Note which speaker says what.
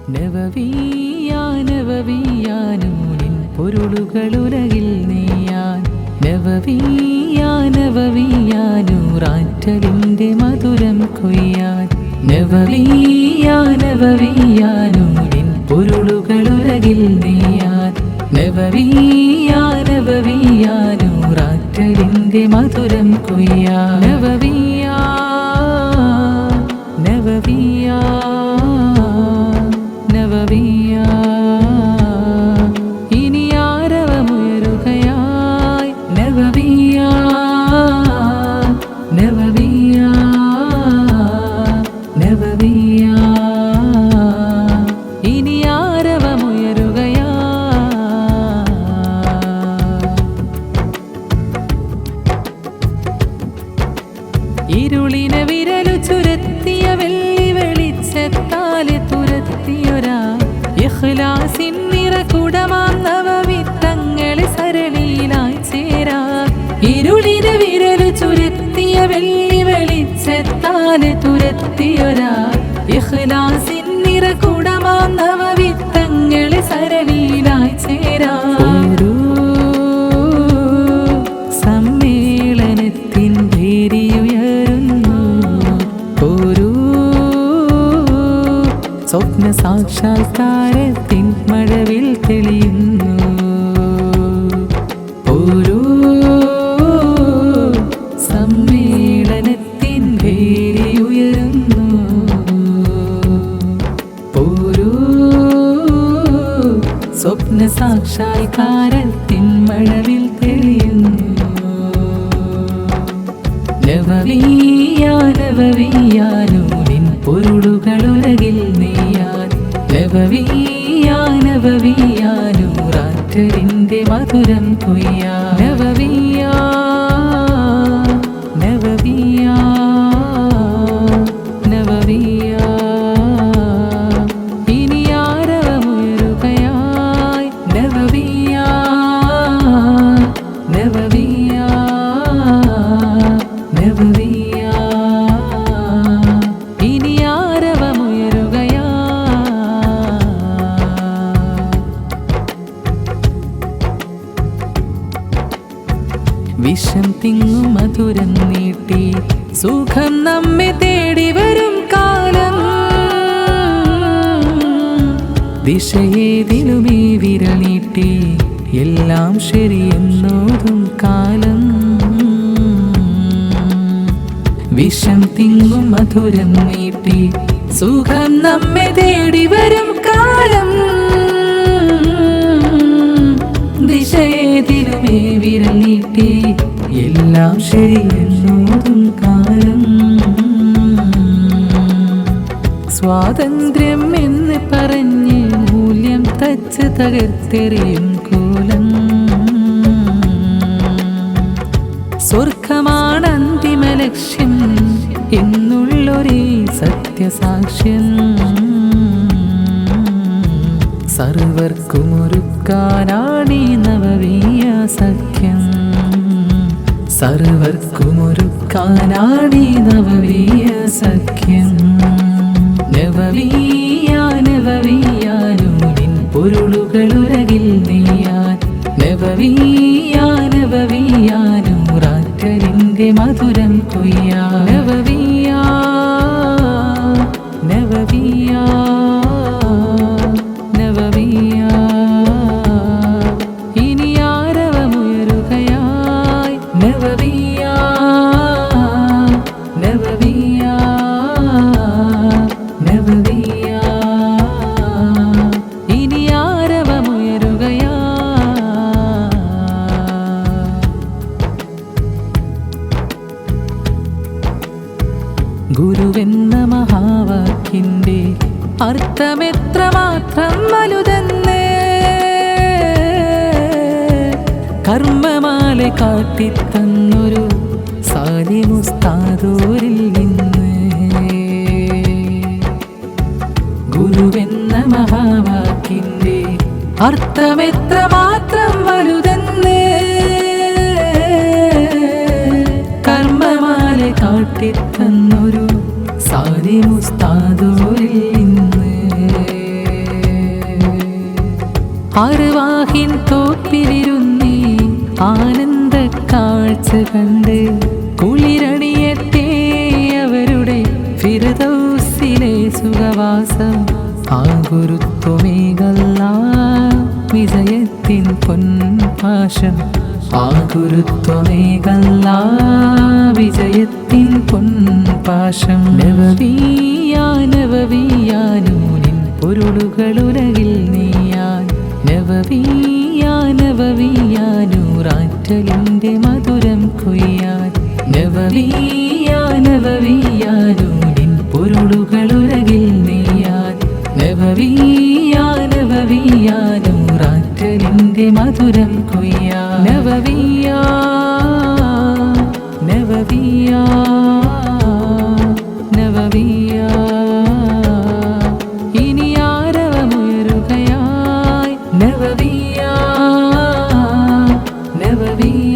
Speaker 1: നവവിയാ നവവിയാനൂരിൻ പൊരുളുകളുലകിൽ നെയ്യാൻ നവവിയാ നവവിയാനൂറാറ്റലിൻ്റെ മധുരം കൊയ്യാൻ നവവിയാ നവവിയാനൂരിൻ പൊരുളുകളുലകിൽ നെയ്യാൻ നവവിയാ നവവിയാനൂറാറ്റലിൻ്റെ മധുരം കൊയ്യാൻ നവവിയാ നവവിയാ നവവിയാ ഇനി ആരവമുയരുകയായി നവവിയാ നവവിയാ നവവിയാ ഇനി ആരവമുയരുകയായി ഇരുളിനെ വിരലു ചുരത്തിയ വെള്ളി വെളിച്ചത്താലെ തുരത്തിയൊരാ ഇഖ്ലാസിൻ നിറകുടമാം നവവിത്തങ്ങളെ സരളിയിലായി ചേരാ ഇരുളിനെ വിരലു ചുരത്തിയ വെള്ളി വെളിച്ചത്താലെ തുരത്തിയൊരാ ഇഖ്ലാസിൻ നിറകുടമാം നവവിത്തങ്ങളെ സരളിയിലായി ചേരാ സമ്മേളനത്തിൻ ഭേരിയുയരുന്നു ഒരു സ്വപ്ന സാക്ഷാത്കാരത്തിൻ മഴവിൽ തെളിയുന്നു ഒരു സമ്മേളനത്തിൻ ഭേരിയുയരുന്നു ഒരു സ്വപ്ന സാക്ഷാത്കാരത്തിൻ മഴവിൽ തെളിയുന്നു നവവിയാ നവവിയാനൂരിൻ പൊരുളുകളുലകിൽ നെയ്യാൻ നവവിയാ നവവിയാനൂറാറ്റലിൻ്റെ മധുരം കൊയ്യാൻ നവവിയാ നവവിയാ നവവിയാ ഇനി ആരവമുയരുകയായി നവവിയാ നവവിയാ നവവിയാ ഇനി ആരവമുയരുകയായി വിഷം തിങ്ങും മധുരം നീട്ടി സുഖം നമ്മെ തേടി വരും കാലം ദിശയേതിലുമേ വിരൽ നീട്ടി എല്ലാം ശരിയെന്നോതും കാലം വിഷം തിങ്ങും മധുരം നീട്ടി സുഖം നമ്മെ തേടി വരും കാലം ദിശയേതിലുമേ വിരൽ നീട്ടി എല്ലാം ശരിയെന്നോതും കാലം സ്വാതന്ത്ര്യം എന്ന് പറഞ്ഞ് മൂല്യം തച്ച് തകർത്തെറിയും കോലം സ്വർഗമാണ് അന്തിമ ലക്ഷ്യം എന്നുള്ളൊരേ സത്യസാക്ഷ്യം സർവർക്കുമൊരുക്കാനാണീ നവവിയ സഖ്യം സർവർക്കുമൊരുക്കാനാണീ നവവിയ സഖ്യം നവവിയാ നവവിയാനൂരിൻ പൊരുളുകളുലകിൽ നെയ്യാൻ നവവിയാ നവവിയാനൂറാറ്റലിൻ്റെ മധുരം കൊയ്യാൻ നവവിയാ നവവിയാ നവവിയാ ഇനി ആരവമുയരുകയായി നവവിയാ നവവിയാ നവവിയാ ഇനി ആരവമുയരുകയായി ഗുരുവെന്ന മഹാവാക്യന്റെ അർത്ഥമെത്രമാത്രം വലുതെന്ന് കർമ്മമാല കാട്ടിത്തന്നൊരു സാലിമുസ്താദോരിൽ നിന്ന് ഗുരുവെന്ന മഹാവാക്യന്റെ അർത്ഥമെത്രമാത്രം വലുതെന്ന് കർമ്മമാല കാട്ടിത്തന്നൊരു സാലിമുസ്താദോരിൽ നിന്ന് അർവാഹിൻ തോപ്പിലിരുന്നേ ആനന്ദ കാഴ്ച കണ്ട് കുളിരണിയട്ടെ അവരുടെ ഫിർദൗസിലെ സുഖവാസം. ആ ഗുരുത്വമേകല്ല വിജയത്തിൻ പൊൻപാശം. ആ ഗുരുത്വമേകല്ല വിജയത്തിൻ പൊൻപാശം. നബവിയാ നബവിയാ നൂനിൻ പൊരുളുകളുലകിൽ നീയാൻ. നബവിയാ നബവിയാ നൂറാറ്റലിൻ്റെ മധുരം കൊയ്യാൻ. നബവിയാ നബവിയാ നൂനിൻ പൊരുളുകളുലകിൽ നീയാൻ. നബവിയാ നബവിയാ നൂറാറ്റലിൻ്റെ മധുരം കൊയ്യാൻ. നബവിയാ നബവിയാ നബവിയാ ഇനി ആരവമുയരുകയായി. നബവിയാ നബവിയാ